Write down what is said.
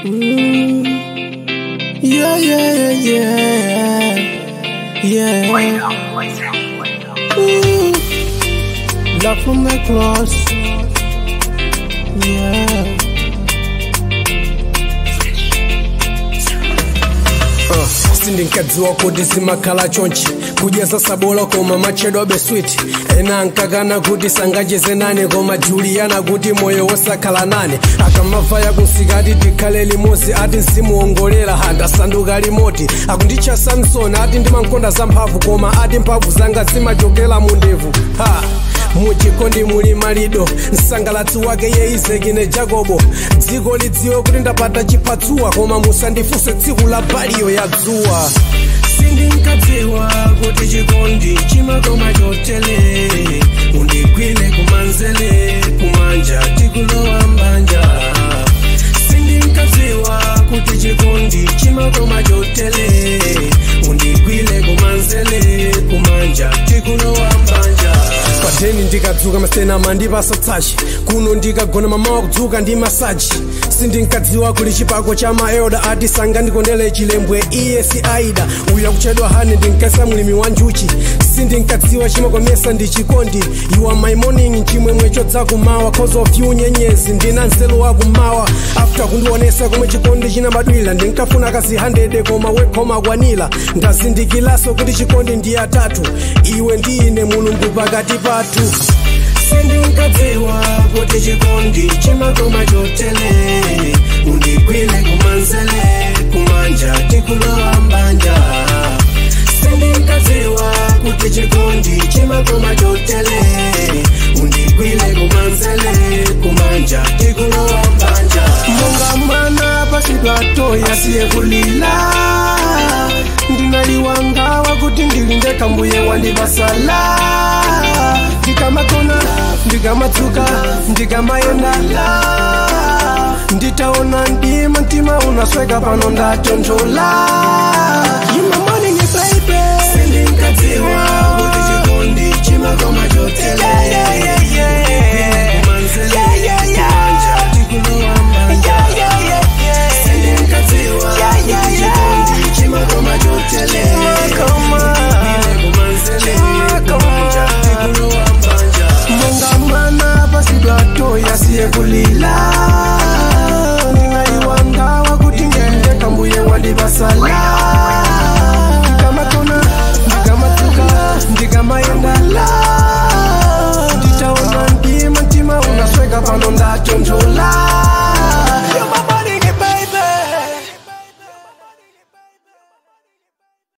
Yeah, yeah, yeah, yeah. Love from the cross. Yeah. Sindinkadziwa kuti zimakhala chonchi kudyesa sabola koma machedwa beswiti ena ankakana kuti sangacheze nane koma Juliana kuti moyo wosakhala nane akamava yakunsika ati tikhale limodzi ati nsimuongolera handasanduka limoti akunditcha Samson ati ndimankonda zamphamvu koma ati mphamvu zanga zimachokera mundevu muchikondi muli malido msangalatsi wake Isaki ne Jacobo dziko lidziwe kuti ndapata chipatsuwa koma musandifunse tsiku la baliyo ya dzuwa sindinkadziwa kuti chikondi chimakoma chotele undigwile kumanzele kumanja tikulowa mbanja sindinkadziwa kuti chikondi chimakoma chotele undigwile kumanzele kumanja tikulowa mbanja pateni ndikadzuka masena mandipasa tsachi kuno ndikagona mamawa kudzuka ndi masaji sindinkadziwa kuli chipako cha maelda ati sanga ndikondele chilembwe iye si Aida uya kuchedwa hane ndinkasa mulimi wa njuchi sindinkadziwa chimakomesa ndi chikondi you are my morning chimwemwe chodza kumawa cause of you nyenyezi ndina nzelo wa kumawa after kundionesa komwe chikondi chinabadwira ndinkafuna kasi 100 koma wekoma kwanila ndazindikilaso kuti chikondi ndi atatu iwe ndine mulungu pakati pathu sindinkadziwa kuti chikondi chimakoma chotele undigwile kumanzele kumanja tikulowa mbanja sindinkadziwa kuti chikondi chimakoma chotele undigwile kumanzele kumanja tikulowa mbanja monga mwana pasidwatoya siye kulila ndinaliwangawa kuti ndilinde kambuye wandibasala ndikamakona ndikamatsuka ndikamayenda nditaona ndima mtima unasweka pano ndatonjola sindinkadziwa kuti chikondi chimakoma chotele kulila ndinaiwangawa kuti ngende kambuye wandibasala ndikamakona ndikamatsuka ndikamayendala nditaona ndima mtima unasweka pano ndatonjola